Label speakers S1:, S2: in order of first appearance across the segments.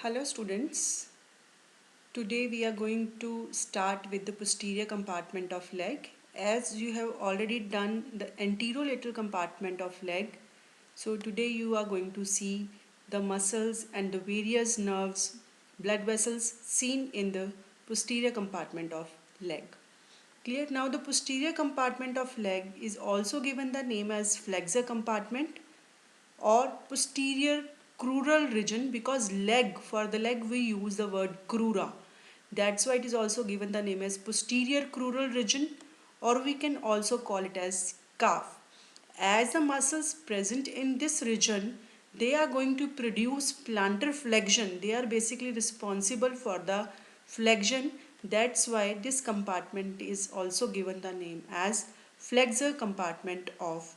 S1: Hello students. Today we are going to start with the posterior compartment of leg. As you have already done the anterolateral compartment of leg, so today you are going to see the muscles and the various nerves, blood vessels seen in the posterior compartment of leg. Clear? Now the posterior compartment of leg is also given the name as flexor compartment or posterior crural region, because leg, for the leg we use the word crura. That's why it is also given the name as posterior crural region, or we can also call it as calf. As the muscles present in this region, they are going to produce plantar flexion. They are basically responsible for the flexion. That's why this compartment is also given the name as flexor compartment of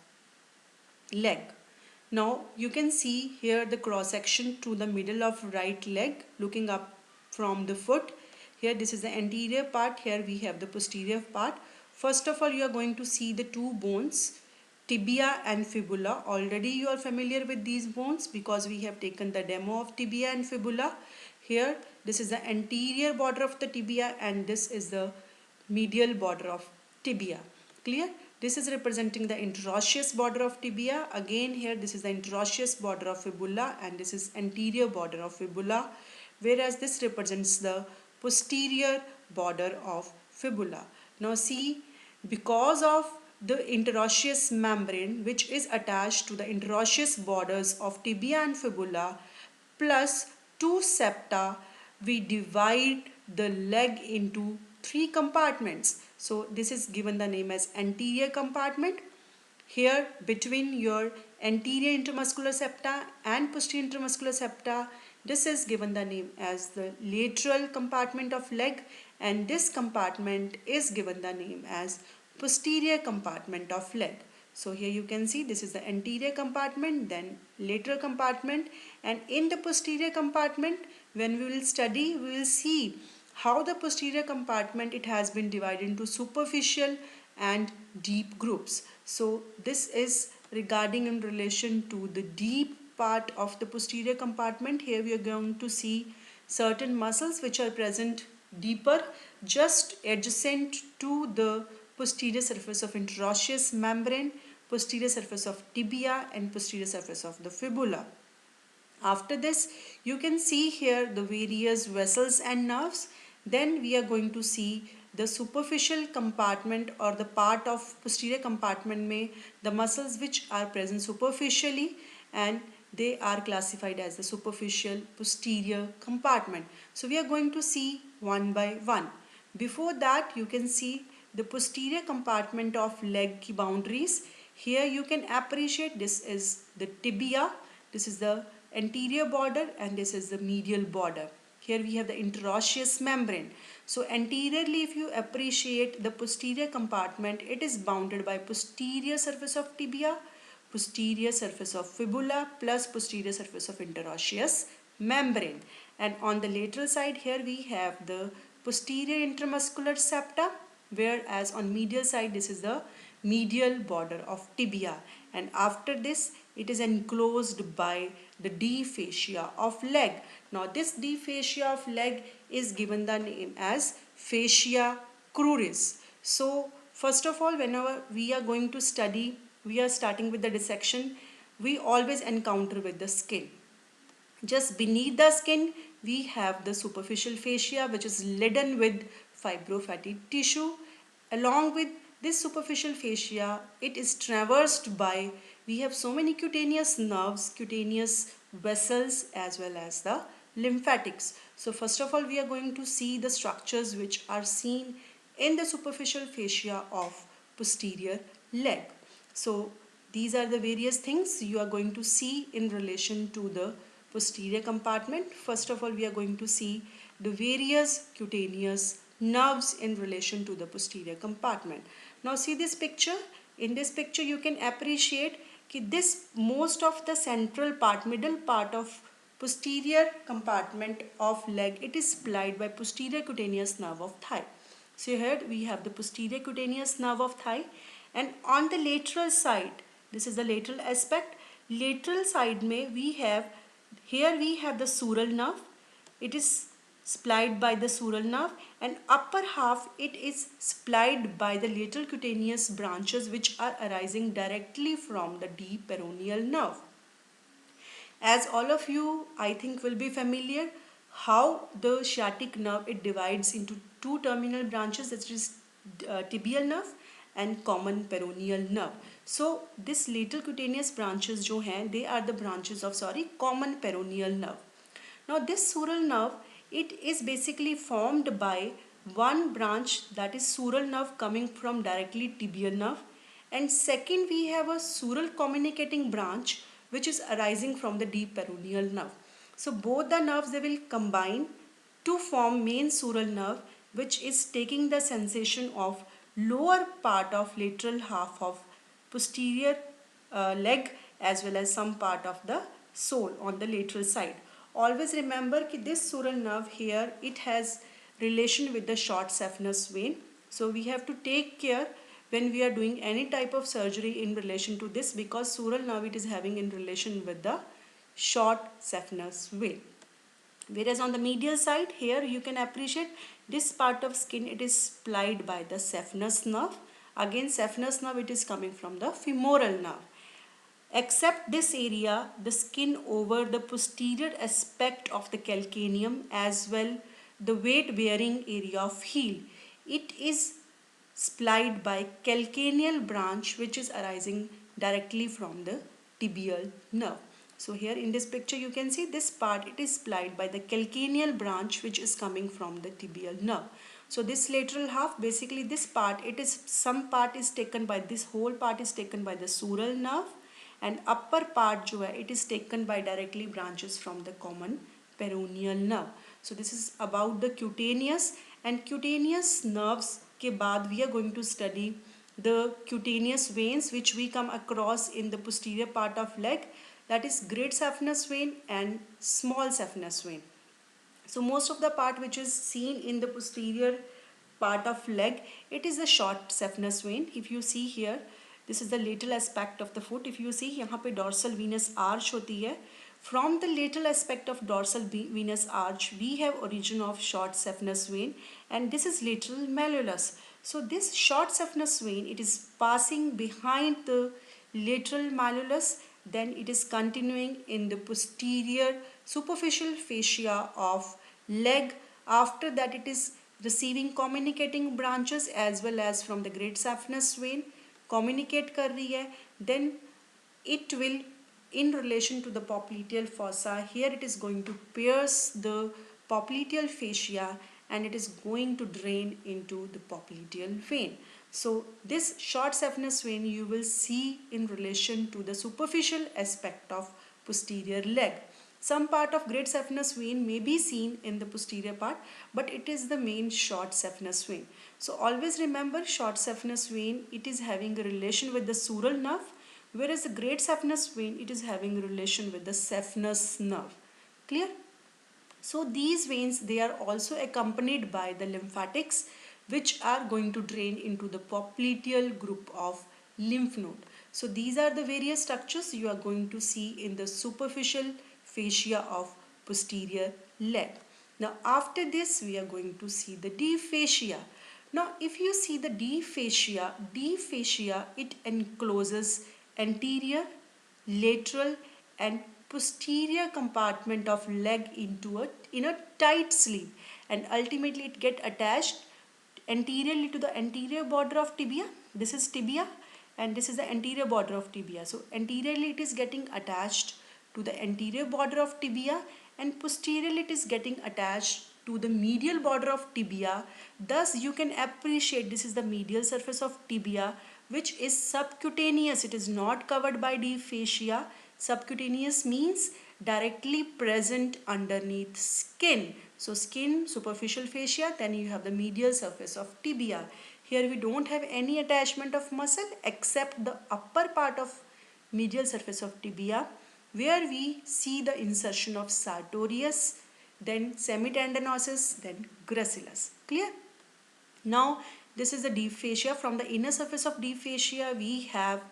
S1: leg. Now you can see here the cross section to the middle of right leg looking up from the foot. Here this is the anterior part, here we have the posterior part. First of all, you are going to see the two bones, tibia and fibula. Already you are familiar with these bones because we have taken the demo of tibia and fibula. Here this is the anterior border of the tibia and this is the medial border of tibia. Clear? This is representing the interosseous border of tibia. Again here this is the interosseous border of fibula and this is anterior border of fibula, whereas this represents the posterior border of fibula. Now see, because of the interosseous membrane which is attached to the interosseous borders of tibia and fibula plus two septa, we divide the leg into three compartments. So this is given the name as anterior compartment. Here between your anterior intermuscular septa and posterior intermuscular septa, this is given the name as the lateral compartment of leg, and this compartment is given the name as posterior compartment of leg. So here you can see this is the anterior compartment, then lateral compartment, and in the posterior compartment when we will study, we will see how the posterior compartment, it has been divided into superficial and deep groups. So this is regarding in relation to the deep part of the posterior compartment. Here we are going to see certain muscles which are present deeper, just adjacent to the posterior surface of interosseous membrane, posterior surface of tibia and posterior surface of the fibula. After this, you can see here the various vessels and nerves. Then we are going to see the superficial compartment or the part of posterior compartment में the muscles which are present superficially, and they are classified as the superficial posterior compartment. So we are going to see one by one. Before that, you can see the posterior compartment of leg की boundaries. Here you can appreciate this is the tibia, this is the anterior border, and this is the medial border. Here we have the interosseous membrane. So anteriorly, if you appreciate the posterior compartment, it is bounded by posterior surface of tibia, posterior surface of fibula plus posterior surface of interosseous membrane. And on the lateral side, here we have the posterior intermuscular septa, whereas on medial side this is the medial border of tibia, and after this it is enclosed by the D fascia of leg. Now this D fascia of leg is given the name as fascia cruris. So first of all, whenever we are going to study, we are starting with the dissection, we always encounter with the skin. Just beneath the skin, we have the superficial fascia which is laden with fibrofatty tissue. Along with this superficial fascia, it is traversed by, we have so many cutaneous nerves, cutaneous vessels, as well as the lymphatics. So first of all, we are going to see the structures which are seen in the superficial fascia of posterior leg. So these are the various things you are going to see in relation to the posterior compartment. First of all, we are going to see the various cutaneous nerves in relation to the posterior compartment. Now see this picture. In this picture you can appreciate that this most of the central part, middle part of posterior compartment of leg, it is supplied by posterior cutaneous nerve of thigh. So here we have the posterior cutaneous nerve of thigh, and on the lateral side, this is the lateral aspect. Lateral side में we have, here we have the sural nerve, it is supplied by the sural nerve, and upper half it is supplied by the lateral cutaneous branches which are arising directly from the deep peroneal nerve. As all of you, I think, will be familiar how the sciatic nerve it divides into two terminal branches, that is tibial nerve and common peroneal nerve. So this lateral cutaneous branches जो हैं, they are the branches of common peroneal nerve. Now this sural nerve, it is basically formed by one branch, that is sural nerve coming from directly tibial nerve, and second we have a sural communicating branch which is arising from the deep peroneal nerve. So both the nerves, they will combine to form main sural nerve, which is taking the sensation of lower part of lateral half of posterior leg, as well as some part of the sole on the lateral side. Always remember that this sural nerve here, it has relation with the short saphenous vein. So we have to take care when we are doing any type of surgery in relation to this, because sural nerve it is having in relation with the short saphenous vein. Whereas on the medial side, here you can appreciate this part of skin, it is supplied by the saphenous nerve. Again, saphenous nerve, it is coming from the femoral nerve. Except this area, the skin over the posterior aspect of the calcaneum, as well the weight bearing area of heel, it is supplied by calcaneal branch which is arising directly from the tibial nerve. So here in this picture you can see this part, it is supplied by the calcaneal branch which is coming from the tibial nerve. So this lateral half, basically this part, it is some part is taken by, this whole part is taken by the sural nerve, and upper part जो है it is taken by directly branches from the common peroneal nerve. So this is about the cutaneous, and cutaneous nerves के बाद we are going to study the cutaneous veins which we come across in the posterior part of leg, that is great saphenous vein and small saphenous vein. So most of the part which is seen in the posterior part of leg, it is the short saphenous vein. If you see here, this is the lateral aspect of the foot. If you see यहाँ पे dorsal venous arch होती है. From the lateral aspect of dorsal venous arch, we have origin of short saphenous vein, and this is lateral malleolus. So this short saphenous vein, it is passing behind the lateral malleolus, then it is continuing in the posterior superficial fascia of leg. After that it is receiving communicating branches as well as from the great saphenous vein, communicate कर रही है, then it will in relation to the popliteal fossa, here it is going to pierce the popliteal fascia and it is going to drain into the popliteal vein. So this short saphenous vein you will see in relation to the superficial aspect of posterior leg. Some part of great saphenous vein may be seen in the posterior part, but it is the main short saphenous vein. So always remember, short saphenous vein, it is having a relation with the sural nerve, whereas the great saphenous vein, it is having a relation with the saphenous nerve. Clear? So these veins, they are also accompanied by the lymphatics which are going to drain into the popliteal group of lymph node. So these are the various structures you are going to see in the superficial fascia of posterior leg. Now after this we are going to see the deep fascia. Now if you see the deep fascia, it encloses anterior, lateral and posterior compartment of leg in a tight sleeve, and ultimately it get attached anteriorly to the anterior border of tibia. This is tibia and this is the anterior border of tibia. So anteriorly it is getting attached to the anterior border of tibia, and posteriorly it is getting attached to the medial border of tibia. Thus you can appreciate this is the medial surface of tibia which is subcutaneous. It is not covered by deep fascia. Subcutaneous means directly present underneath skin. So skin, superficial fascia, then you have the medial surface of tibia. Here we don't have any attachment of muscle except the upper part of medial surface of tibia, where we see the insertion of sartorius, then semitendinosus, then gracilis. Clear? Now this is the deep fascia. From the inner surface of deep fascia we have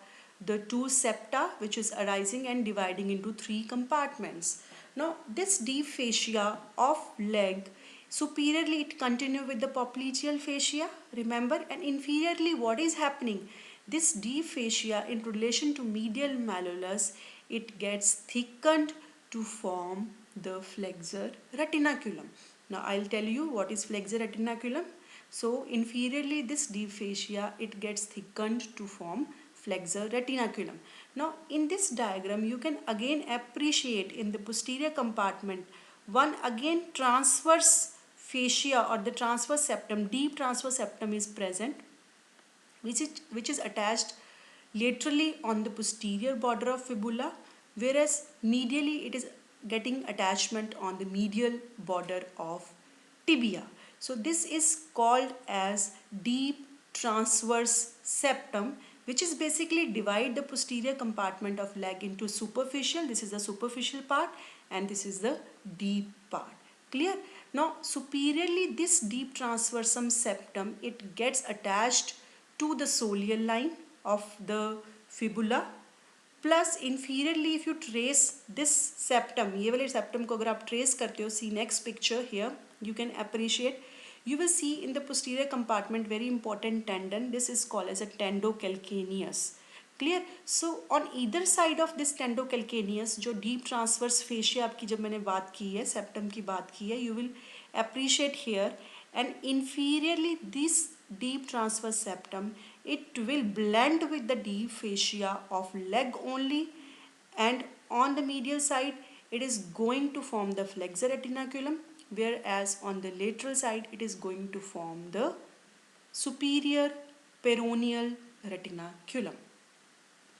S1: the two septa which is arising and dividing into three compartments. Now this deep fascia of leg, superiorly it continue with the popliteal fascia, remember, and inferiorly what is happening? This deep fascia in relation to medial malleolus, it gets thickened to form the flexor retinaculum. Now I'll tell you what is flexor retinaculum. So inferiorly this deep fascia, it gets thickened to form flexor retinaculum. Now in this diagram you can again appreciate in the posterior compartment one again transverse fascia or the transverse septum, deep transverse septum is present, which is attached laterally on the posterior border of fibula, whereas medially it is getting attachment on the medial border of tibia. So this is called as deep transverse septum, which is basically divide the posterior compartment of leg into superficial, this is the superficial part, and this is the deep part. Clear? Now superiorly this deep transversum septum, it gets attached to the soleal line of the fibula, plus inferiorly if you trace this septum, ये वाले septum को अगर आप trace करते हो, see next picture here, you can appreciate, you will see in the posterior compartment very important tendon, this is called as a tendocalcaneus. Clear? So on either side of this tendocalcaneus, जो deep transverse fascia आपकी जब मैंने बात की है, septum की बात की है, you will appreciate here, and inferiorly this deep transverse septum, it will blend with the deep fascia of leg only, and on the medial side it is going to form the flexor retinaculum, whereas on the lateral side it is going to form the superior peroneal retinaculum.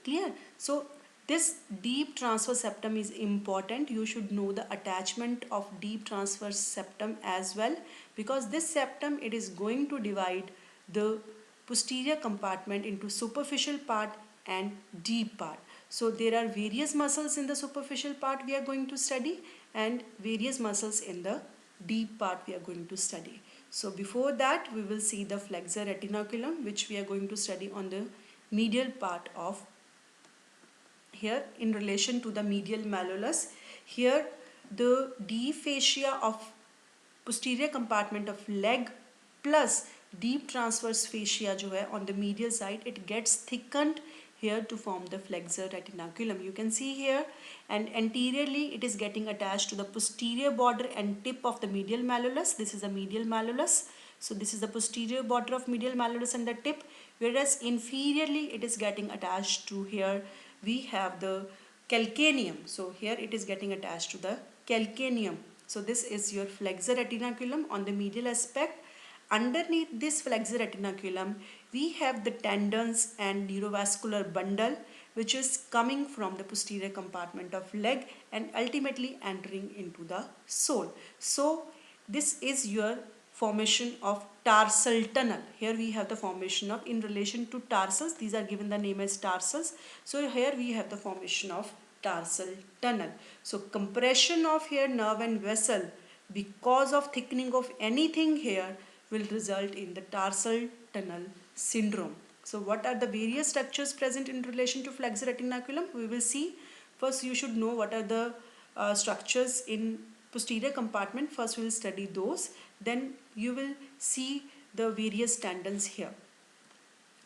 S1: Clear? So this deep transverse septum is important. You should know the attachment of deep transverse septum as well, because this septum, it is going to divide the posterior compartment into superficial part and deep part. So there are various muscles in the superficial part we are going to study, and various muscles in the deep part we are going to study. So before that we will see the flexor retinaculum, which we are going to study on the medial part of here in relation to the medial malleolus. Here the deep fascia of posterior compartment of leg plus deep transverse fascia जो है on the medial side, it gets thickened here to form the flexor retinaculum. You can see here, and anteriorly it is getting attached to the posterior border and tip of the medial malleolus. This is the medial malleolus. So this is the posterior border of medial malleolus and the tip, whereas inferiorly it is getting attached to here we have the calcaneum. So here it is getting attached to the calcaneum. So this is your flexor retinaculum on the medial aspect. Underneath this flexor retinaculum, we have the tendons and neurovascular bundle, which is coming from the posterior compartment of leg and ultimately entering into the sole. So this is your formation of tarsal tunnel. Here we have the formation of, in relation to tarsals, these are given the name as tarsals. So here we have the formation of tarsal tunnel. So compression of here nerve and vessel because of thickening of anything here will result in the tarsal tunnel syndrome. So what are the various structures present in relation to flexor retinaculum? We will see. First you should know what are the structures in posterior compartment. First we will study those, then you will see the various tendons here.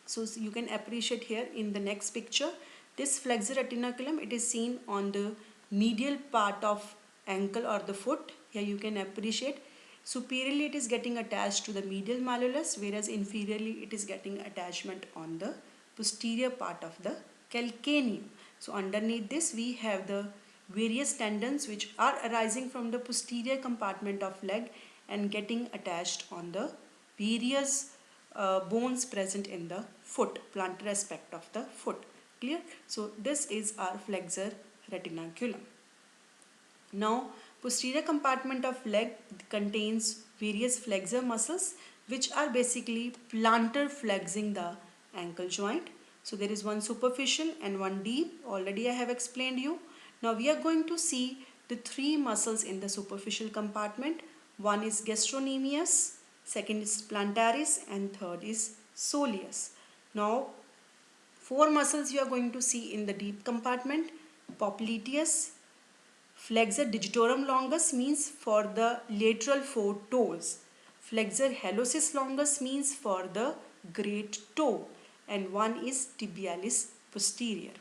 S1: So you can appreciate here in the next picture, this flexor retinaculum, it is seen on the medial part of ankle or the foot. Here you can appreciate superiorly it is getting attached to the medial malleolus, whereas inferiorly it is getting attachment on the posterior part of the calcaneum. So underneath this we have the various tendons which are arising from the posterior compartment of leg and getting attached on the various bones present in the foot, plantar aspect of the foot. Clear? So this is our flexor retinaculum. Now posterior compartment of leg contains various flexor muscles which are basically plantar flexing the ankle joint. So there is one superficial and one deep, already I have explained you. Now we are going to see the three muscles in the superficial compartment. One is gastrocnemius, second is plantaris, and third is soleus. Now four muscles you are going to see in the deep compartment: popliteus, Flexor digitorum longus means for the lateral four toes. Flexor hallucis longus means for the great toe. And one is tibialis posterior.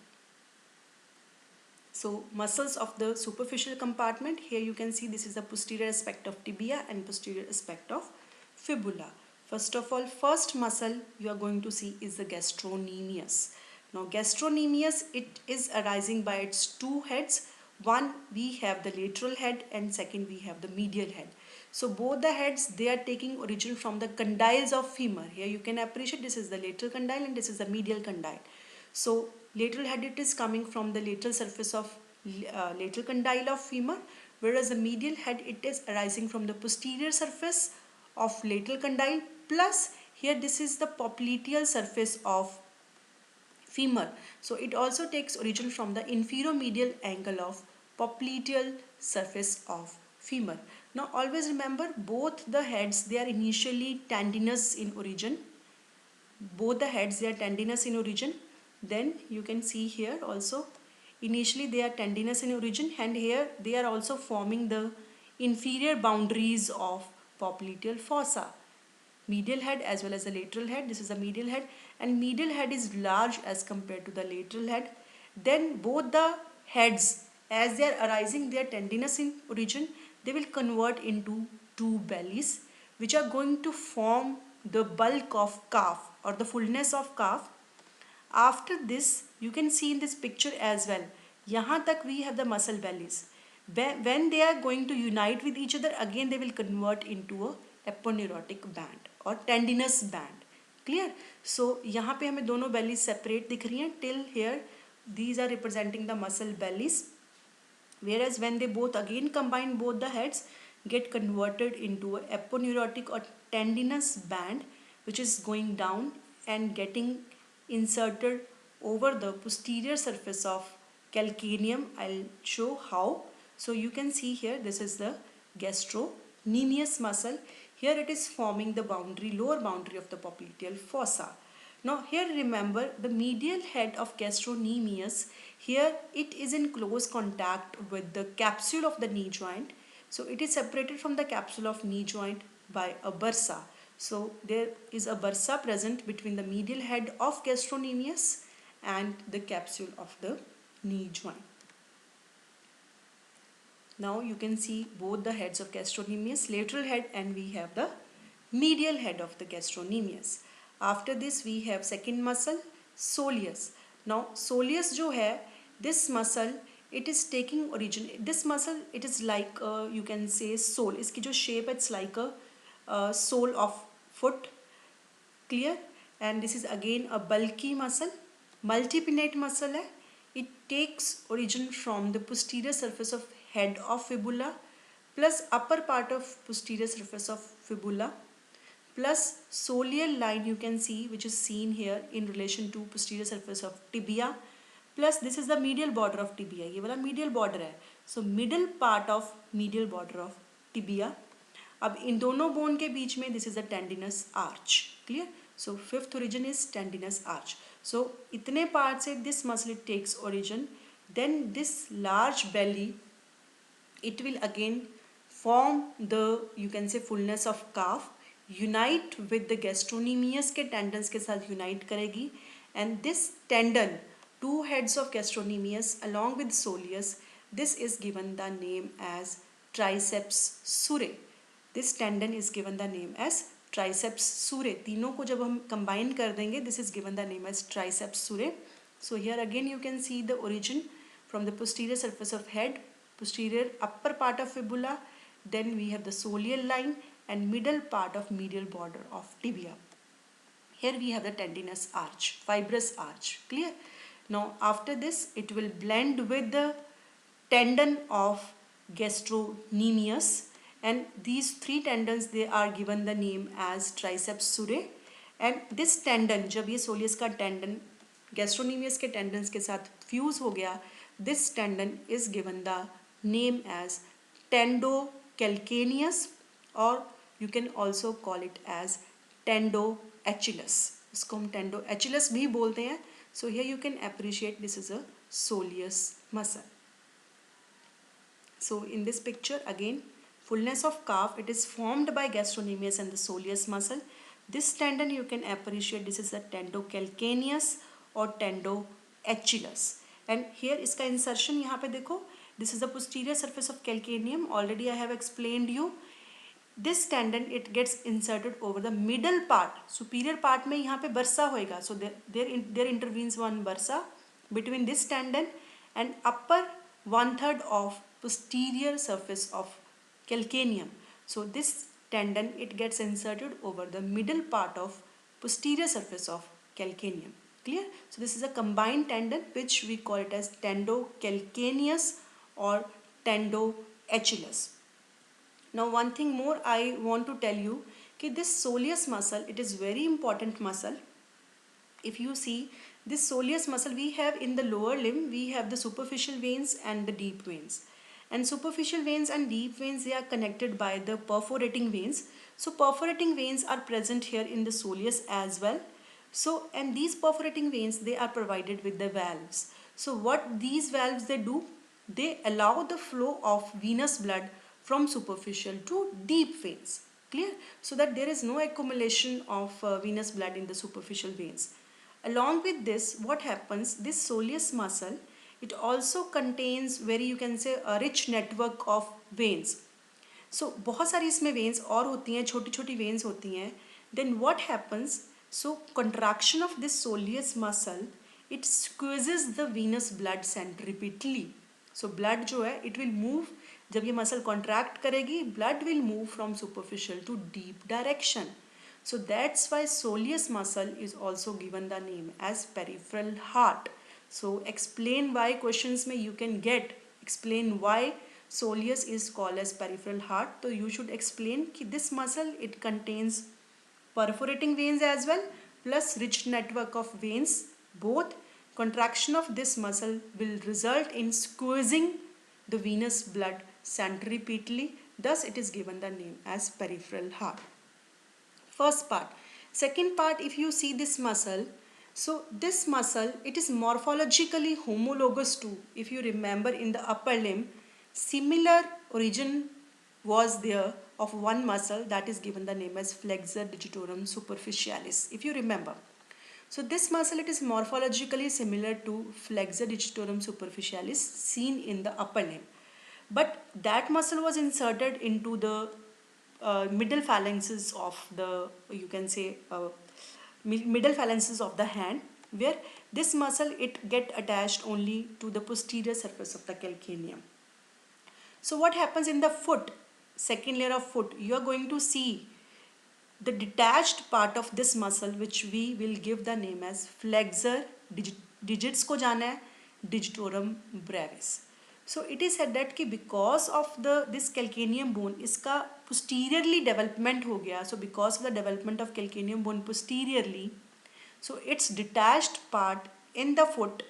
S1: So muscles of the superficial compartment, here you can see this is the posterior aspect of tibia and posterior aspect of fibula. First of all, first muscle you are going to see is the gastrocnemius. Now gastrocnemius, it is arising by its two heads. One, we have the lateral head, and second we have the medial head. So both the heads, they are taking origin from the condyles of femur. Here you can appreciate this is the lateral condyle and this is the medial condyle. So lateral head, it is coming from the lateral surface of lateral condyle of femur, whereas the medial head, it is arising from the posterior surface of lateral condyle, plus here this is the popliteal surface of femur. So it also takes origin from the infero-medial angle of popliteal surface of femur. Now always remember, both the heads, they are initially tendinous in origin. Both the heads, they are tendinous in origin. Then you can see here also, initially they are tendinous in origin, and here they are also forming the inferior boundaries of popliteal fossa. Medial head as well as the lateral head, this is the medial head, and medial head is large as compared to the lateral head. Then both the heads, as they are arising, they are tendinous in origin, they will convert into two bellies, which are going to form the bulk of calf or the fullness of calf. After this, you can see in this picture as well, yahan tak we have the muscle bellies. When they are going to unite with each other, again they will convert into a aponeurotic band or tendinous band. Clear? So यहाँ पे हमें दोनों bellies separate दिख रही हैं. Till here, these are representing the muscle bellies. Whereas when they both again combine, both the heads get converted into a aponeurotic or tendinous band, which is going down and getting inserted over the posterior surface of calcaneum. I'll show how. So you can see here, this is the gastrocnemius muscle. Here it is forming the boundary, lower boundary of the popliteal fossa. Now here remember, the medial head of gastrocnemius, here it is in close contact with the capsule of the knee joint. So it is separated from the capsule of knee joint by a bursa. So there is a bursa present between the medial head of gastrocnemius and the capsule of the knee joint. Now you can see both the heads of gastrocnemius, lateral head, and we have the medial head of the gastrocnemius. After this we have second muscle, soleus. Now soleus जो है, this muscle, it is taking origin. This muscle, it is like you can say sole. इसकी जो shape, it's like a sole of foot. Clear? And this is again a bulky muscle, multipinnate muscle है. It takes origin from the posterior surface of head of fibula plus upper part of posterior surface of fibula plus soleal line, you can see, which is seen here in relation to posterior surface of tibia, plus this is the medial border of tibia. ये वाला medial border है. So middle part of medial border of tibia. अब इन दोनों bone के बीच में this is a tendinous arch. Clear? So fifth origin is tendinous arch. So इतने part से this muscle it takes origin. Then this large belly, it will again form the, you can say, fullness of calf, unite with the gastrocnemius के tendons के साथ unite करेगी, and this tendon, two heads of gastrocnemius along with soleus, this is given the name as triceps surae. This tendon is given the name as triceps surae. तीनों को जब हम combine कर देंगे, this is given the name as triceps surae. So here again you can see the origin from the posterior surface of head, posterior upper part of fibula, then we have the soleal line and middle part of medial border of tibia. Here we have the tendinous arch, fibrous arch. Clear? Now after this, it will blend with the tendon of gastrocnemius, and these three tendons, they are given the name as triceps surae. And this tendon, जब ये soleus का tendon gastrocnemius के tendons के साथ fuse हो गया, this tendon is given the name as tendocalcaneus, or you can also call it as tendoachillus. इसको हम tendoachillus भी बोलते हैं. So here you can appreciate this is a soleus muscle. So in this picture again, fullness of calf, it is formed by gastrocnemius and the soleus muscle. This tendon you can appreciate, this is the tendocalcaneus or tendoacheilus. And here इसका insertion यहाँ पे देखो, this is the posterior surface of calcaneum. Already I have explained you. This tendon it gets inserted over the middle part. Superior part में यहाँ पे bursa होएगा. So there intervenes one bursa between this tendon and upper 1/3 of posterior surface of calcaneum. So this tendon it gets inserted over the middle part of posterior surface of calcaneum. Clear? So this is a combined tendon which we call it as tendocalcaneus or tendoacheilus. Now one thing more I want to tell you कि this soleus muscle, it is very important muscle. If you see this soleus muscle, we have in the lower limb, we have the superficial veins and the deep veins. And superficial veins and deep veins, they are connected by the perforating veins. So perforating veins are present here in the soleus as well. So, and these perforating veins, they are provided with the valves. So what these valves they do, they allow the flow of venous blood from superficial to deep veins. Clear? So that there is no accumulation of venous blood in the superficial veins. Along with this, what happens, this soleus muscle, it also contains very, you can say, a rich network of veins. So बहुत सारी इसमें veins और होती हैं, छोटी छोटी veins होती हैं. Then what happens, so contraction of this soleus muscle, it squeezes the venous blood centripetally. So blood जो है, it will move, जब ये muscle contract करेगी, blood will move from superficial to deep direction. So that's why soleus muscle is also given the name as peripheral heart. So explain why questions में you can get, explain why soleus is called as peripheral heart. So you should explain कि this muscle it contains perforating veins as well plus rich network of veins. Both contraction of this muscle will result in squeezing the venous blood centripetally. Thus it is given the name as peripheral heart. First part. Second part, if you see this muscle, so this muscle, it is morphologically homologous to, if you remember in the upper limb, similar origin was there of one muscle that is given the name as flexor digitorum superficialis, if you remember. So this muscle, it is morphologically similar to flexor digitorum superficialis seen in the upper limb. But that muscle was inserted into the middle phalanxes of the, you can say, middle phalanxes of the hand, where this muscle it get attached only to the posterior surface of the calcaneum. So what happens in the foot, second layer of foot, you are going to see the detached part of this muscle which we will give the name as flexor digits को जाना है digitorum brevis. So it is said that कि because of this calcaneum bone, इसका posteriorly development हो गया. So because of the development of calcaneum bone posteriorly, so its detached part in the foot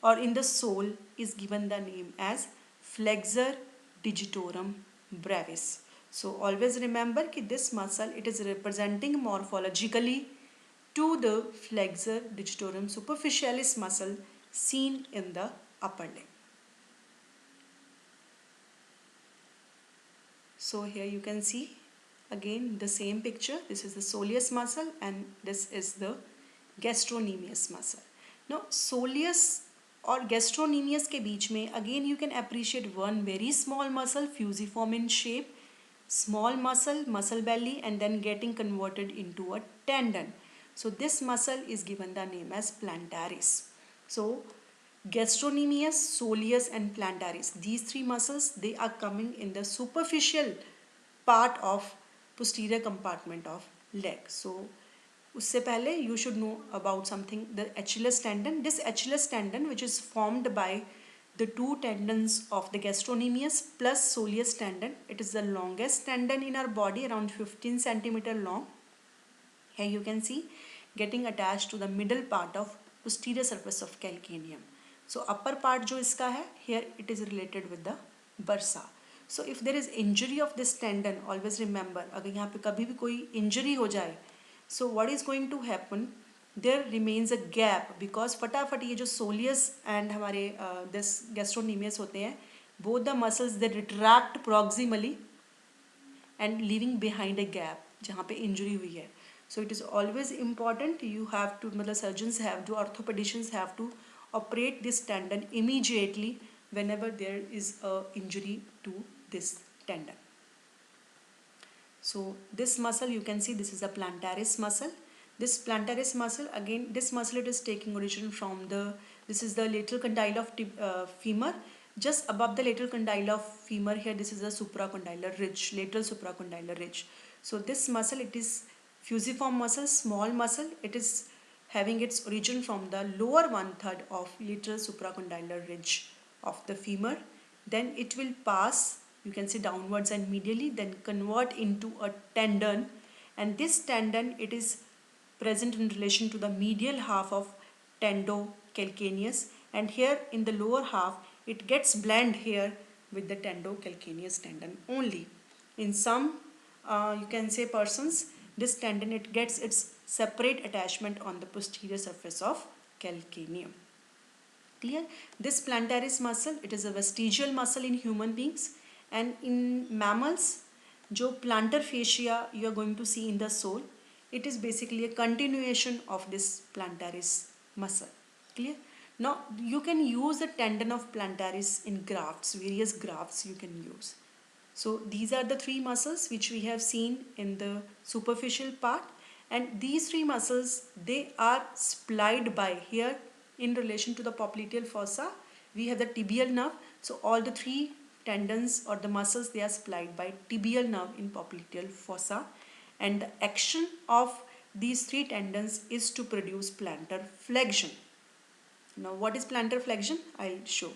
S1: or in the sole is given the name as flexor digitorum brevis. So always remember कि this muscle it is representing morphologically to the flexor digitorum superficialis muscle seen in the upper limb. So here you can see again the same picture. This is the soleus muscle and this is the gastrocnemius muscle. Now soleus और gastrocnemius के बीच में again you can appreciate one very small muscle fusiform in shape, small muscle, muscle belly, and then getting converted into a tendon. So this muscle is given the name as plantaris. So gastrocnemius, soleus and plantaris, these three muscles, they are coming in the superficial part of posterior compartment of leg. So उससे पहले you should know about something, the Achilles tendon. This Achilles tendon which is formed by the two tendons of the gastrocnemius plus soleus tendon, it is the longest tendon in our body, around 15 centimeter long. Here you can see getting attached to the middle part of posterior surface of calcaneum. So upper part जो इसका है, here it is related with the bursa. So if there is injury of this tendon, always remember अगर यहाँ पे कभी भी कोई injury हो जाए, so what is going to happen, there remains a gap because फटाफट ये जो soleus and हमारे this gastrocnemius होते हैं, both the muscles they retract proximally and leaving behind a gap जहाँ पे injury हुई है. So it is always important you have to मतलब surgeons have to orthopedicians have to operate this tendon immediately whenever there is a injury to this tendon. So this muscle you can see this is a plantaris muscle. This plantaris muscle again this muscle it is taking origin from the this is the lateral condyle of femur. Just above the lateral condyle of femur here this is the supracondylar ridge, lateral supracondylar ridge. So this muscle it is fusiform muscle, small muscle. It is having its origin from the lower one third of lateral supracondylar ridge of the femur. Then it will pass you can see downwards and medially then convert into a tendon, and this tendon it is present in relation to the medial half of tendocalcaneus, and here in the lower half it gets blend here with the tendocalcaneus tendon only. In some you can say persons this tendon it gets its separate attachment on the posterior surface of calcaneum. Clear? This plantaris muscle it is a vestigial muscle in human beings, and in mammals जो plantar fascia you are going to see in the sole it is basically a continuation of this plantaris muscle. Clear? Now you can use the tendon of plantaris in grafts, various grafts you can use. So these are the three muscles which we have seen in the superficial part, and these three muscles they are supplied by here in relation to the popliteal fossa we have the tibial nerve. So all the three tendons or the muscles they are supplied by tibial nerve in popliteal fossa, and the action of these three tendons is to produce plantar flexion. Now what is plantar flexion? I'll show.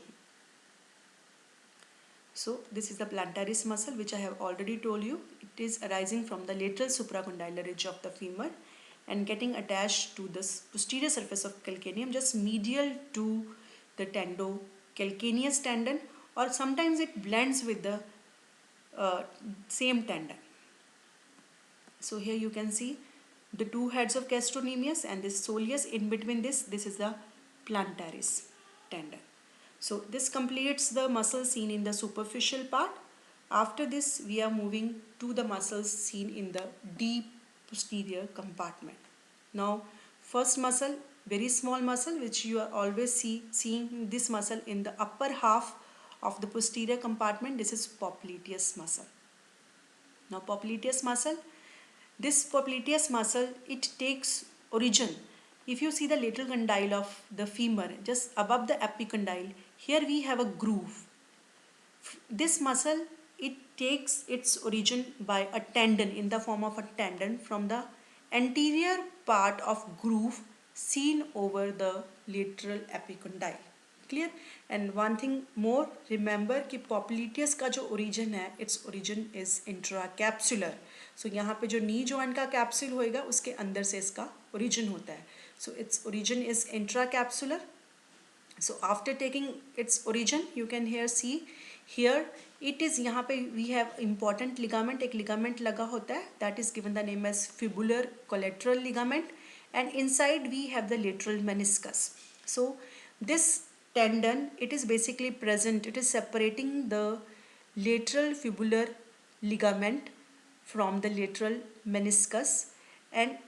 S1: So this is the plantaris muscle which I have already told you. It is arising from the lateral supracondylar ridge of the femur and getting attached to this posterior surface of calcaneum just medial to the tendocalcaneus tendon, or sometimes it blends with the same tendon. So here you can see the two heads of gastrocnemius and this soleus. In between this is the plantaris tendon. So this completes the muscles seen in the superficial part. After this we are moving to the muscles seen in the deep posterior compartment. Now first muscle, very small muscle which you are always seeing this muscle in the upper half of the posterior compartment. This is popliteus muscle. Now popliteus muscle, this popliteus muscle it takes origin. If you see the lateral condyle of the femur just above the epicondyle, here we have a groove. This muscle it takes its origin by a tendon in the form of a tendon from the anterior part of groove seen over the lateral epicondyle. Clear? And one thing more, remember कि popliteus का जो origin है, its origin is intracapsular. So यहाँ पे जो knee joint का capsule होएगा उसके अंदर से इसका origin होता है. So its origin is intracapsular. So after taking its origin, you can here see here it is यहाँ पे we have important ligament, एक ligament लगा होता है that is given the name as fibular collateral ligament, and inside we have the lateral meniscus. So this tendon it is basically present, it is separating the lateral fibular ligament from the lateral meniscus, and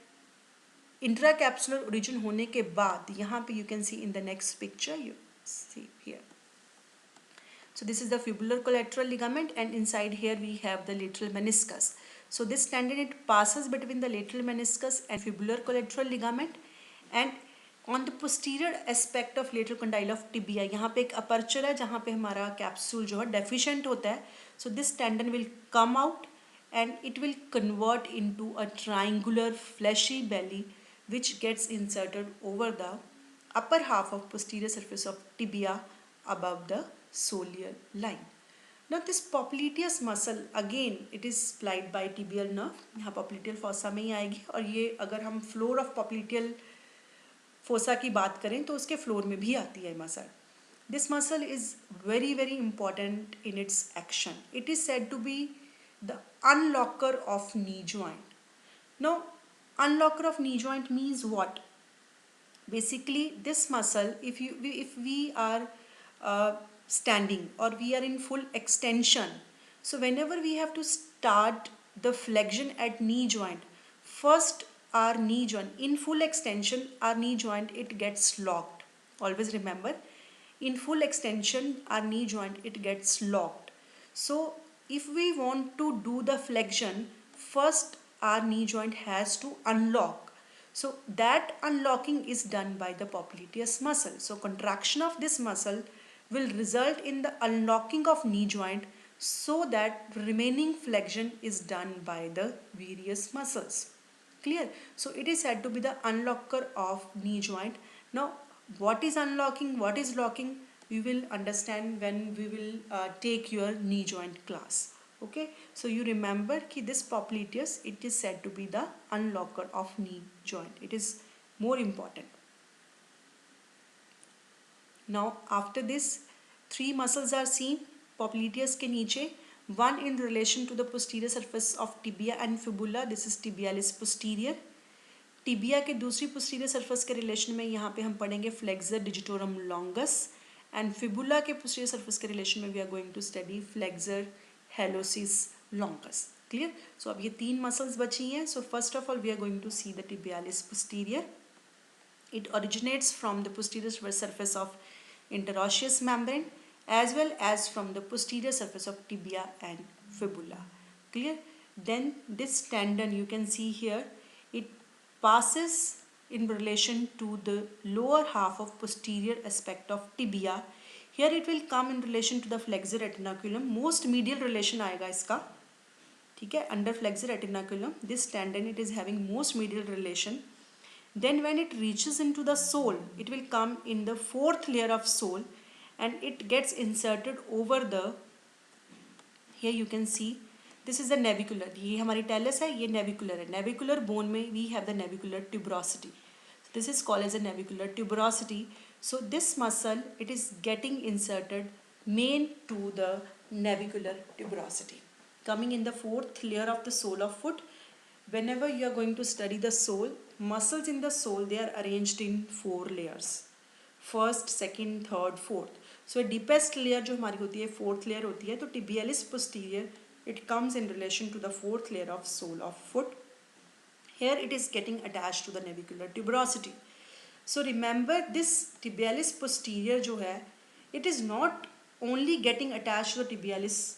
S1: intracapsular origin होने के बाद यहाँ पे you can see in the next picture you see here. So this is the fibular collateral ligament, and inside here we have the lateral meniscus. So this tendon it passes between the lateral meniscus and fibular collateral ligament, and on the posterior aspect of lateral condyle of tibia यहाँ पे एक aperture है जहाँ पे हमारा capsule जो है deficient होता है. So this tendon will come out and it will convert into a triangular fleshy belly which gets inserted over the upper half of posterior surface of tibia above the soleal line. Now this popliteus muscle again it is supplied by tibial nerve. यहाँ popliteal fossa में ही आएगी, और ये अगर हम floor of popliteal fossa की बात करें तो उसके floor में भी आती है muscle. This muscle is very important in its action. It is said to be the unlocker of knee joint. Now unlocker of knee joint means what? Basically this muscle if we are standing or we are in full extension. So whenever we have to start the flexion at knee joint, first our knee joint in full extension, our knee joint it gets locked. Always remember, in full extension our knee joint it gets locked. So if we want to do the flexion, first our knee joint has to unlock. So that unlocking is done by the popliteus muscle. So contraction of this muscle will result in the unlocking of knee joint, so that remaining flexion is done by the various muscles. Clear? So it is said to be the unlocker of knee joint. Now what is unlocking, what is locking, we will understand when we will take your knee joint class. Okay, so you remember कि this popliteus it is said to be the unlocker of knee joint. It is more important. Now after this, three muscles are seen popliteus के नीचे. One in relation to the posterior surface of tibia and fibula. This is tibialis posterior. Tibia के दूसरी posterior surface के relation में यहाँ पे हम पढ़ेंगे flexor digitorum longus and fibula के पोस्टीरियर सरफेस के रिलेशन में we are going to study flexor hallucis longus. Clear? So अब ये तीन मसल्स बची हैं. So first of all we are going to see the tibialis posterior. It originates from the posterior surface of interosseous membrane as well as from the posterior surface of tibia and fibula. Clear? Then this tendon you can see here, it passes in relation to the lower half of posterior aspect of tibia. Here it will come in relation to the flexor retinaculum. Most medial relation आएगा इसका. ठीक है, under flexor retinaculum this tendon it is having most medial relation. Then when it reaches into the sole, it will come in the fourth layer of sole and it gets inserted over the, here you can see this is the navicular. ये हमारी talus है, ये navicular है. Navicular bone में we have the navicular tuberosity. So this is called as a navicular tuberosity. So this muscle it is getting inserted main to the navicular tuberosity, coming in the fourth layer of the sole of foot. Whenever you are going to study the sole, muscles in the sole they are arranged in four layers. First, second, third, fourth. So deepest layer जो हमारी होती है fourth layer होती है. तो tibialis posterior it comes in relation to the fourth layer of sole of foot. Here it is getting attached to the navicular tuberosity. So remember this tibialis posterior जो है, it is not only getting attached to the tibialis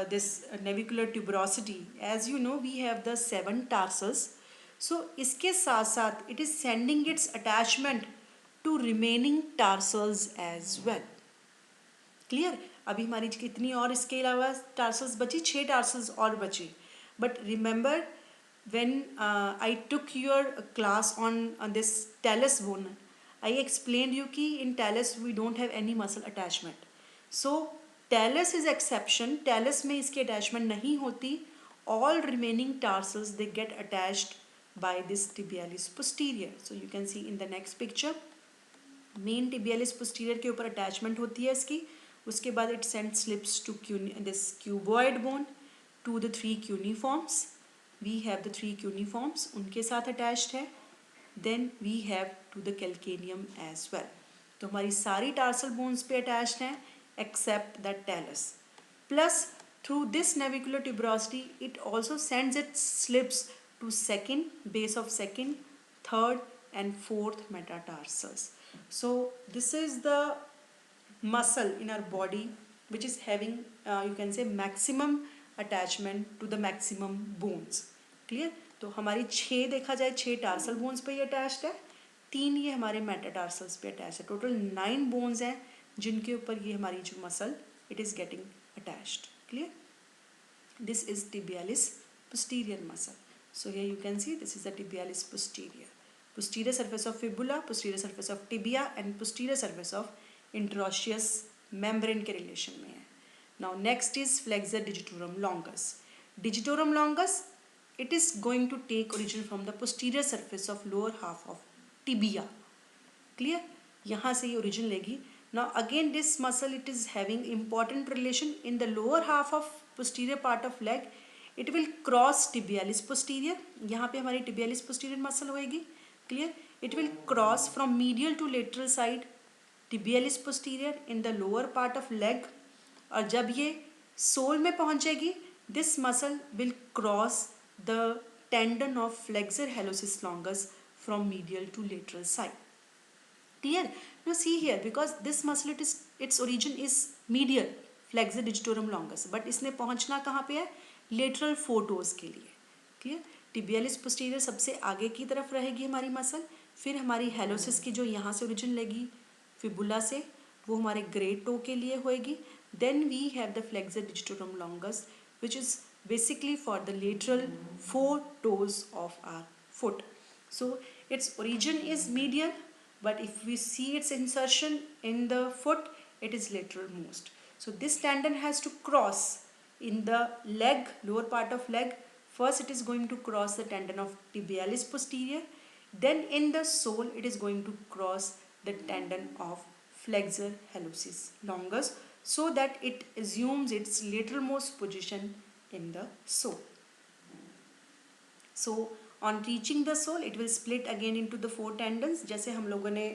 S1: this navicular tuberosity. As you know we have the 7 tarsals. So इसके साथ साथ it is sending its attachment to remaining tarsals as well. Clear? अभी हमारी कितनी और इसके अलावा tarsals बची, 6 tarsals और बची. But remember when I took your class on this talus bone, I explained you कि in talus we don't have any muscle attachment. So talus is exception. Talus में इसकी attachment नहीं होती. All remaining tarsals they get attached by this tibialis posterior. So you can see in the next picture. Main tibialis posterior के ऊपर attachment होती है इसकी. उसके बाद it sends slips to this cuboid bone to the 3 cuneiforms. We have the 3 cuneiforms. उनके साथ attached है. Then we have to the calcaneum as well. तो हमारी सारी tarsal bones पे attached हैं except the talus. Plus through this navicular tuberosity it also sends its slips to second base of second, third and fourth metatarsals. So this is the muscle in our body which is having you can say maximum attachment to the maximum bones. Clear? तो हमारी 6 देखा जाए 6 tarsal bones पे ही attached है, 3 ये हमारे metatarsals पे attach है. टोटल 9 बोन्स हैं जिनके ऊपर ये हमारी जो muscle it is getting attached. Clear? This is tibialis posterior muscle. So here you can see this is the tibialis posterior. Posterior surface of fibula, posterior surface of tibia and posterior surface of interosseous membrane के relation में है. Now next is flexor digitorum longus. Digitorum longus it is going to take origin from the posterior surface of lower half of tibia. Clear? यहाँ से ये origin लेगी. Now again this muscle it is having important relation in the lower half of posterior part of leg. It will cross tibialis posterior. यहाँ पे हमारी tibialis posterior muscle होएगी. Clear? It will cross from medial to lateral side tibialis posterior in the lower part of leg, और जब ये soul में पहुंचेगी this muscle will cross the tendon of flexor hallucis longus from medial to lateral side. Clear? Now see here, because this muscle its origin is medial, flexor digitorum longus, but इसने पहुंचना कहाँ पे है? Lateral photos के लिए. Clear? Tibialis posterior सबसे आगे की तरफ रहेगी हमारी मसल, फिर हमारी हेलोसिस की जो यहाँ से ओरिजिन लेगी फिबुला से, वो हमारे ग्रेट टो के लिए होएगी. Then we have the flexor digitorum longus, which is basically for the lateral four toes of our foot. So its origin is medial, but if we see its insertion in the foot, it is lateral most. So this tendon has to cross in the leg, lower part of leg. First it is going to cross the tendon of tibialis posterior, then in the sole it is going to cross the tendon of flexor hallucis longus, so that it assumes its lateralmost position in the sole. So on reaching the sole, it will split again into the four tendons. जैसे हम लोगों ने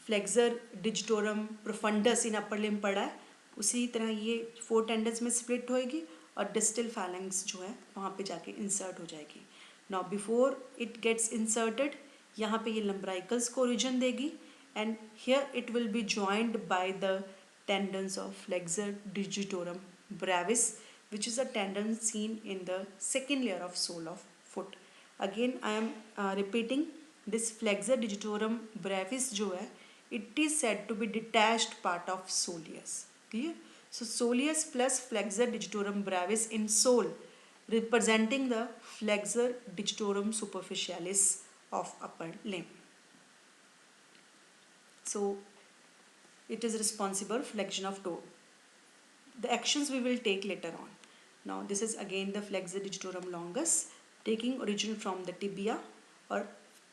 S1: flexor digitorum profundis इन upper limb पढ़ा है, उसी तरह ये four tendons में स्प्लिट होएगी और डिस्टल फैलेंक्स जो है वहाँ पे जाके इंसर्ट हो जाएगी. Now before it gets inserted, यहाँ पे ये लम्ब्राइकल्स को ओरिजिन देगी, and here it will be joined by the tendons of flexor digitorum brevis, which is a tendon seen in the second layer of sole of foot. Again I am repeating, this flexor digitorum brevis जो है, it is said to be detached part of soleus. Clear? So soleus plus flexor digitorum brevis in sole, representing the flexor digitorum superficialis of upper limb. So it is responsible for flexion of toe. The actions we will take later on. Now this is again the flexor digitorum longus taking origin from the tibia, और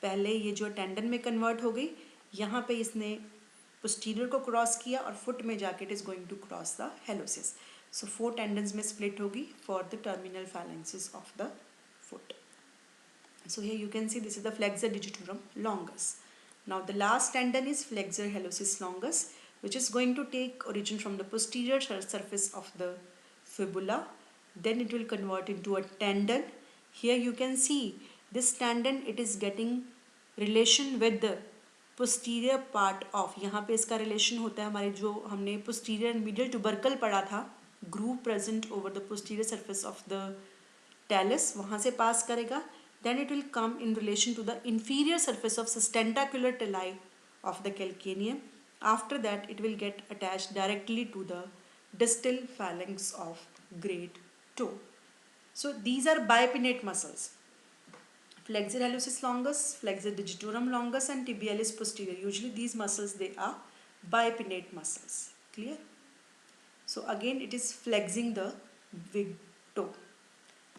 S1: पहले ये जो tendon में convert हो गई, यहाँ पे इसने posterior को क्रॉस किया और फुट में जाके it is going to cross the hallucis. So four tendons में split होगी for the terminal phalanxes of the foot. So here you can see this is the flexor digitorum longus. Now the last tendon is flexor hallucis longus, which is going to take origin from the posterior surface of the fibula. Then it will convert into a tendon. Here you can see this tendon, it is getting relation with the posterior part of, यहाँ पे इसका relation होता है हमारे जो हमने posterior and medial tubercle पढ़ा था, groove present over the posterior surface of the talus, वहाँ से pass करेगा. Then it will come in relation to the inferior surface of sustentacular talli of the calcaneum. After that it will get attached directly to the distal phalanx of great toe. So these are bipinnate muscles. Flexor hallucis longus, flexor digitorum longus and tibialis posterior. Usually these muscles, they are bipinnate muscles. Clear? So again it is flexing the big toe.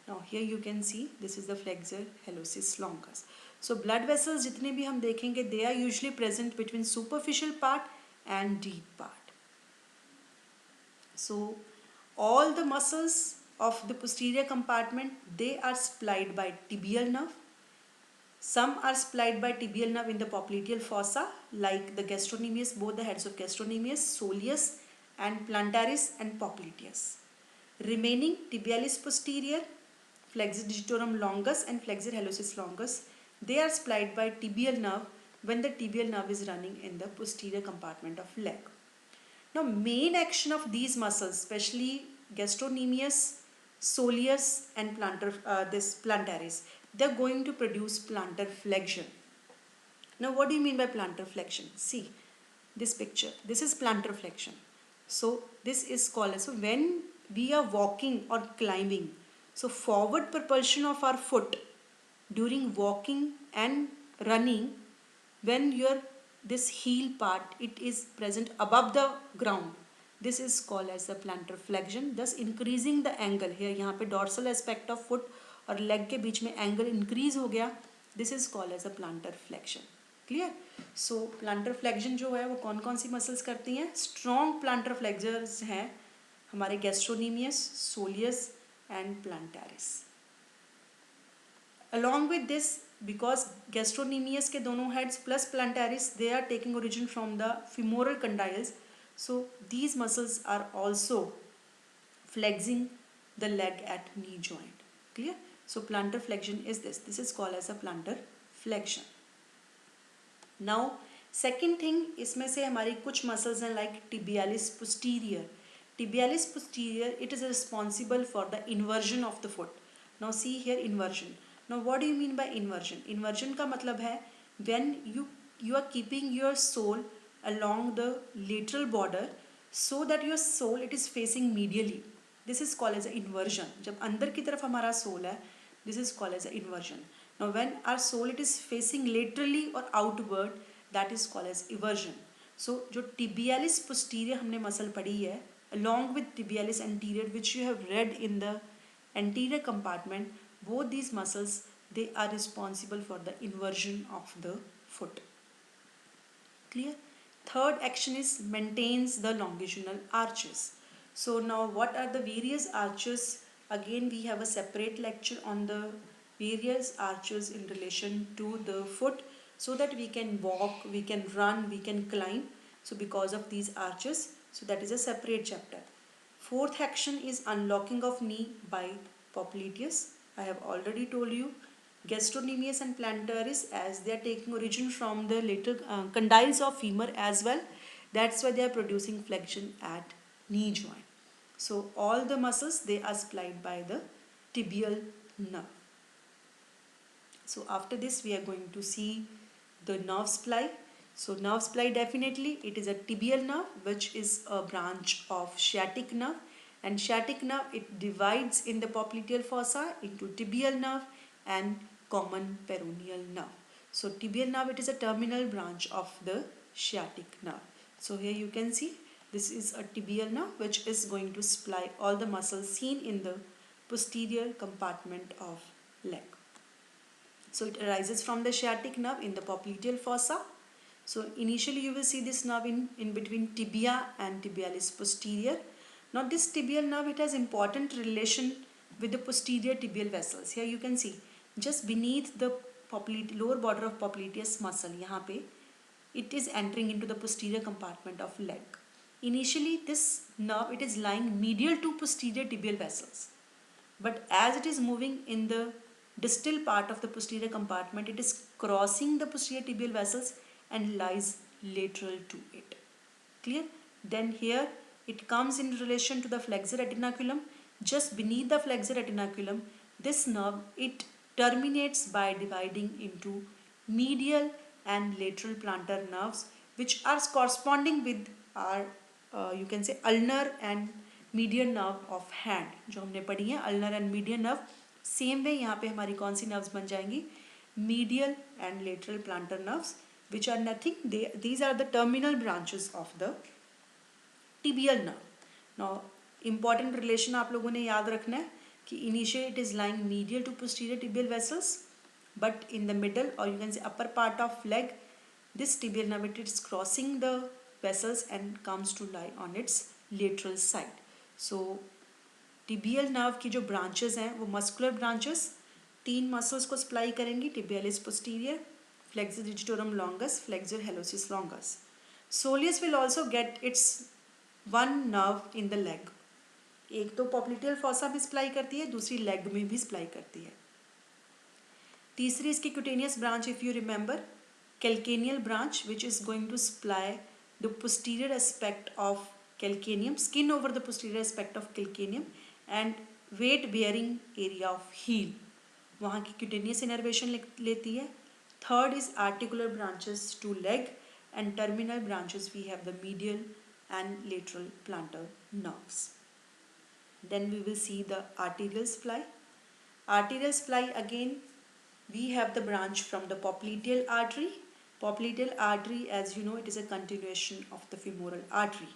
S1: Now here you can see this is the flexor hallucis longus. So blood vessels जितने भी हम देखेंगे, they are usually present between superficial part and deep part. So all the muscles of the posterior compartment, they are supplied by tibial nerve. Some are supplied by tibial nerve in the popliteal fossa, like the gastrocnemius, both the heads of gastrocnemius, soleus and plantaris and popliteus. Remaining tibialis posterior, flexor digitorum longus and flexor hallucis longus, they are supplied by tibial nerve when the tibial nerve is running in the posterior compartment of leg. Now main action of these muscles, especially gastrocnemius, soleus and plantaris, they are going to produce plantar flexion. Now what do you mean by plantar flexion? See this picture, this is plantar flexion. So this is called as, so when we are walking or climbing, so forward propulsion of our foot during walking and running, when this heel part, it is present above the ground, this is called as the plantar flexion, thus increasing the angle. Here यहाँ पे dorsal aspect of foot और leg के बीच में angle increase हो गया, this is called as a plantar flexion. Clear? So plantar flexion जो है वो कौन कौन सी muscles करती हैं? Strong plantar flexors हैं हमारे gastrocnemius, soleus and plantaris. Along with this, because gastrocnemius के दोनों heads plus plantaris, they are taking origin from the femoral condyles. So these muscles are also flexing the leg at knee joint. Clear? So plantar flexion is this. This is called as a plantar flexion. Now second thing, इसमें से हमारी कुछ muscles हैं like tibialis posterior. Tibialis posterior, it is responsible for the inversion of the foot. Now see here inversion. Now what do you mean by inversion? Inversion का मतलब है when you are keeping your sole along the lateral border so that your sole it is facing medially. This is called as a inversion. जब अंदर की तरफ हमारा sole है, this is called as a inversion. Now when our sole it is facing laterally or outward, that is called as eversion. So जो tibialis posterior हमने muscle पढ़ी है, along with tibialis anterior which you have read in the anterior compartment, both these muscles they are responsible for the inversion of the foot. Clear? Third action is maintains the longitudinal arches. So now what are the various arches? Again we have a separate lecture on the various arches in relation to the foot so that we can walk, we can run, we can climb. So because of these arches, so that is a separate chapter. Fourth action is unlocking of knee by popliteus. I have already told you gastrocnemius and plantaris as they are taking origin from the later condyles of femur as well. That's why they are producing flexion at knee joint. So all the muscles they are supplied by the tibial nerve. So after this we are going to see the nerve supply. So nerve supply definitely it is a tibial nerve which is a branch of sciatic nerve, and sciatic nerve it divides in the popliteal fossa into tibial nerve and common peroneal nerve. So tibial nerve it is a terminal branch of the sciatic nerve. So here you can see this is a tibial nerve which is going to supply all the muscles seen in the posterior compartment of leg. So it arises from the sciatic nerve in the popliteal fossa. So initially you will see this nerve in between tibia and tibialis posterior. Now this tibial nerve it has important relation with the posterior tibial vessels. Here you can see just beneath the lower border of popliteus muscle, यहाँ पे it is entering into the posterior compartment of leg. Initially this nerve it is lying medial to posterior tibial vessels, but as it is moving in the distal part of the posterior compartment, it is crossing the posterior tibial vessels and lies lateral to it. Clear? Then here it comes in relation to the flexor retinaculum. Just beneath the flexor retinaculum, this nerve it terminates by dividing into medial and lateral plantar nerves, which are corresponding with our you can say ulnar and median nerve of hand जो हमने पढ़ी है ulnar and median nerve. Same way यहाँ पे हमारी कौन सी nerves बन जाएंगी medial and lateral plantar nerves which are nothing these are the terminal branches of the tibial nerve. Now important relation आप लोगों ने याद रखना है कि initially it is lying medial to posterior tibial vessels, but in the middle or you can say upper part of leg this tibial nerve it is crossing the vessels and comes to lie on its lateral side. So tibial nerve की जो branches हैं वो muscular branches तीन muscles को supply करेंगी, tibialis posterior, flexor digitorum longus, flexor hallucis longus. Soleus will also get its one nerve in the leg. एक तो popliteal fossa भी सप्लाई करती है, दूसरी लेग में भी सप्लाई करती है. तीसरी इसकी cutaneous branch if you remember calcaneal branch which is going to supply the posterior aspect of calcaneum, skin over the posterior aspect of calcaneum and weight bearing area of heel, वहाँ की cutaneous innervation लेती है. Third is articular branches to leg and terminal branches we have the medial and lateral plantar nerves. Then we will see the arterial supply. Arterial supply again we have the branch from the popliteal artery. Popliteal artery as you know it is a continuation of the femoral artery.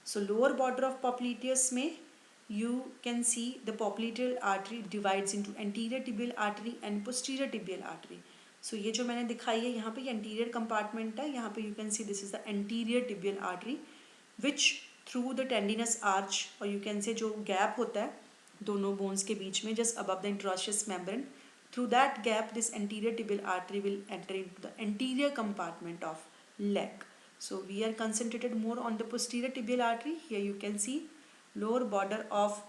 S1: So lower border of popliteus में you can see the popliteal artery divides into anterior tibial artery and posterior tibial artery. So ये जो मैंने दिखाई है यहाँ पे ये anterior compartment है, यहाँ पे you can see this is the anterior tibial artery which through the tendinous arch or you can say जो gap होता है दोनों bones के बीच में just above the interosseous membrane Through that gap, this anterior tibial artery will enter into the anterior compartment of leg. So we are concentrated more on the posterior tibial artery. Here you can see lower border of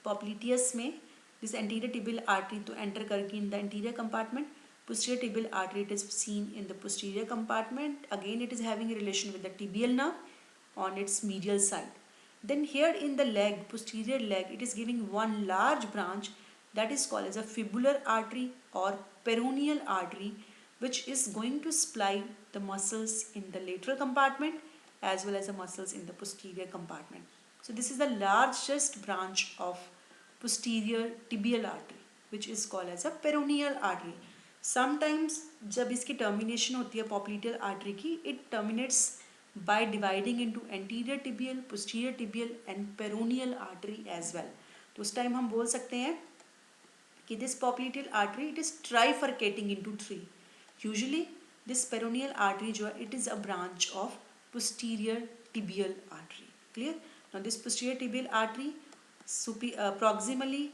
S1: popliteus में this anterior tibial artery to enter करके in the anterior compartment. Posterior tibial artery, it is seen in the posterior compartment. Again, it is having a relation with the tibial nerve on its medial side. Then here in the leg, posterior leg, it is giving one large branch that is called as a fibular artery or peroneal artery, which is going to supply the muscles in the lateral compartment as well as the muscles in the posterior compartment. So this is the largest branch of posterior tibial artery, which is called as a peroneal artery. Sometimes जब इसकी termination होती है popliteal artery की, it terminates by dividing into anterior tibial, posterior tibial and peroneal artery as well. तो उस time हम बोल सकते हैं कि this popliteal artery, it is trifurcating into three. Usually this peroneal artery जो है, it is a branch of posterior tibial artery. Clear? Now this posterior tibial artery proximally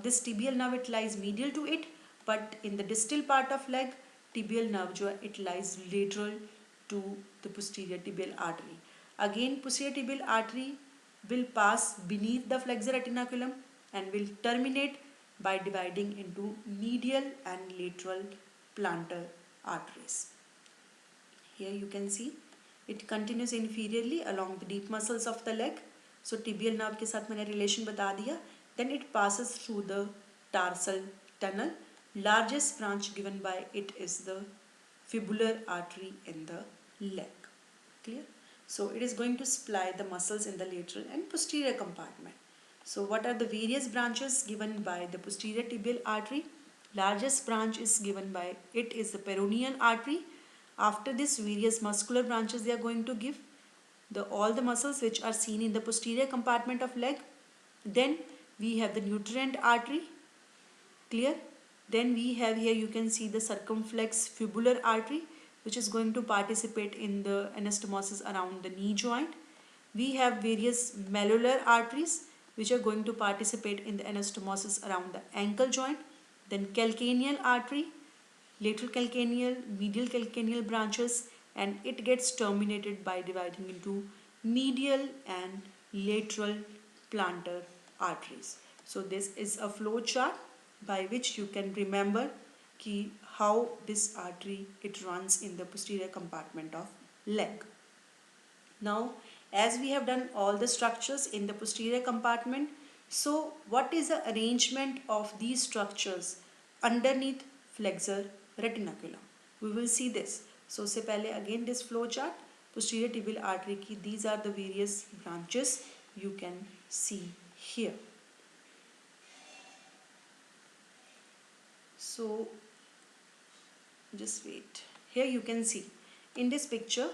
S1: this tibial nerve, it lies medial to it, but in the distal part of leg, tibial nerve जो है, it lies lateral to the posterior tibial artery. Again, posterior tibial artery will pass beneath the flexor retinaculum and will terminate by dividing into medial and lateral plantar arteries. Here you can see it continues inferiorly along the deep muscles of the leg. So tibial nerve के साथ मैंने relation बता दिया. Then it passes through the tarsal tunnel. Largest branch given by it is the fibular artery in the leg. Clear? So it is going to supply the muscles in the lateral and posterior compartment. So what are the various branches given by the posterior tibial artery? Largest branch is given by it is the peroneal artery. After this, various muscular branches they are going to give all the muscles which are seen in the posterior compartment of leg. Then we have the nutrient artery. Clear? Then we have here you can see the circumflex fibular artery, which is going to participate in the anastomosis around the knee joint. We have various malleolar arteries which are going to participate in the anastomosis around the ankle joint. Then calcaneal artery, lateral calcaneal, medial calcaneal branches, and it gets terminated by dividing into medial and lateral plantar arteries. So this is a flow chart by which you can remember how this artery it runs in the posterior compartment of leg. Now, as we have done all the structures in the posterior compartment, so what is the arrangement of these structures underneath flexor retinaculum? We will see this. So, se pehle again this flow chart, posterior tibial artery ki these are the various branches you can see here. So, just wait. Here you can see in this picture.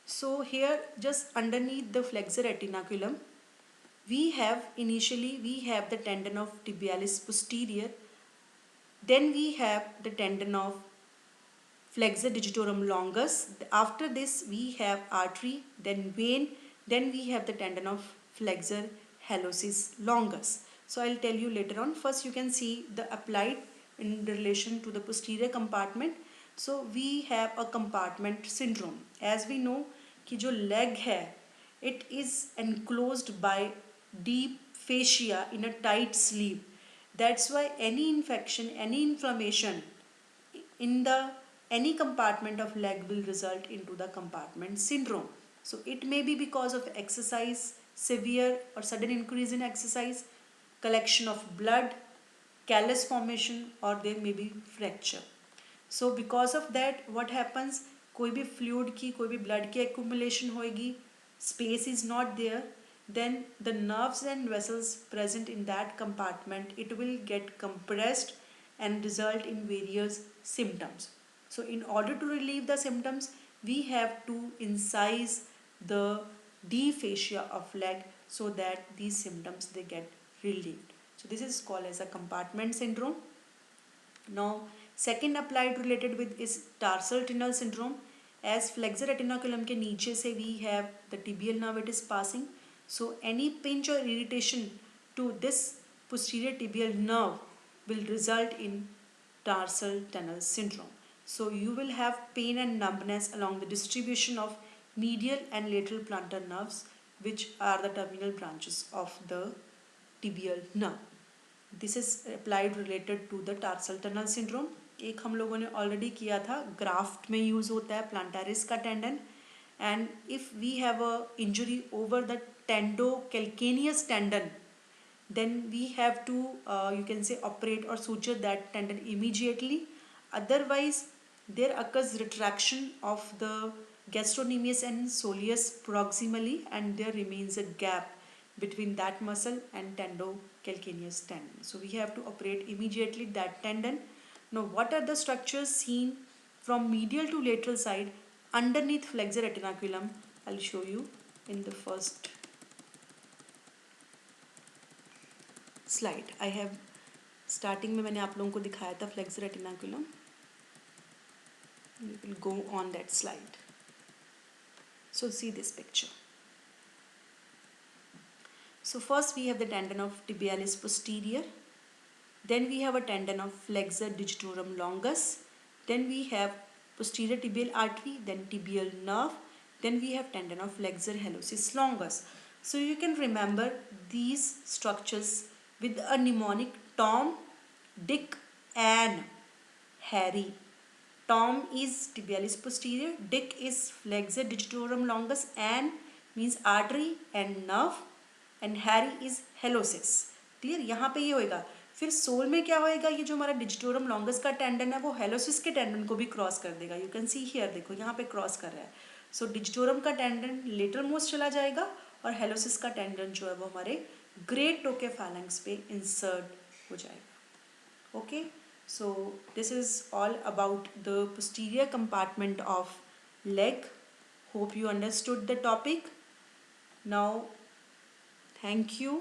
S1: So here just underneath the flexor retinaculum, we have the tendon of tibialis posterior, then we have the tendon of flexor digitorum longus. After this we have artery, then vein, then we have the tendon of flexor hallucis longus. So I'll tell you later on. First you can see the applied in relation to the posterior compartment. So we have a compartment syndrome. As we know कि जो leg है it is enclosed by deep fascia in a tight sleeve. That's why any infection, any inflammation in the any compartment of leg will result into the compartment syndrome. So it may be because of exercise, severe or sudden increase in exercise, collection of blood, callus formation, or there may be fracture. So because of that what happens, कोई भी fluid की कोई भी blood की accumulation होएगी, space is not there, then the nerves and vessels present in that compartment it will get compressed and result in various symptoms. So in order to relieve the symptoms we have to incise the deep fascia of leg so that these symptoms they get relieved. So this is called as a compartment syndrome. Now second applied related with is tarsal tunnel syndrome. As flexor retinaculum के नीचे से we have the tibial nerve it is passing. So any pinch or irritation to this posterior tibial nerve will result in tarsal tunnel syndrome. So you will have pain and numbness along the distribution of medial and lateral plantar nerves, which are the terminal branches of the tibial nerve. This is applied related to the tarsal tunnel syndrome. एक हम लोगों ने already किया था, graft में use होता है plantaris का tendon. And if we have a injury over the tendo calcaneus tendon, then we have to you can say operate or suture that tendon immediately. Otherwise there occurs retraction of the gastrocnemius and soleus proximally, and there remains a gap between that muscle and tendocalcaneus tendon. So we have to operate immediately that tendon. Now what are the structures seen from medial to lateral side underneath flexor retinaculum? I'll show you in the first slide. I have starting में मैंने आप लोगों को दिखाया था flexor retinaculum. We will go on that slide. So see this picture. So first we have the tendon of tibialis posterior, then we have a tendon of flexor digitorum longus, then we have posterior tibial artery, then tibial nerve, then we have tendon of flexor hallucis longus. So you can remember these structures with a mnemonic Tom, Dick and Harry. Tom is tibialis posterior, Dick is flexor digitorum longus and means artery and nerve, and Harry is hallucis. Clear. यहाँ पे ये होएगा. फिर soul में क्या होएगा, ये जो हमारा डिजिटोरम लॉन्गस का टेंडन है वो हेलोसिस के टेंडन को भी क्रॉस कर देगा. यू कैन सी हियर, देखो यहाँ पे क्रॉस कर रहा है. सो डिजिटोरम का टेंडन लेटरल मोस्ट चला जाएगा और हेलोसिस का टेंडन जो है वो हमारे ग्रेट टो के फैलेंक्स पे इंसर्ट हो जाएगा. Okay. So this is all about the posterior compartment of leg. Hope you understood the topic. Now, thank you.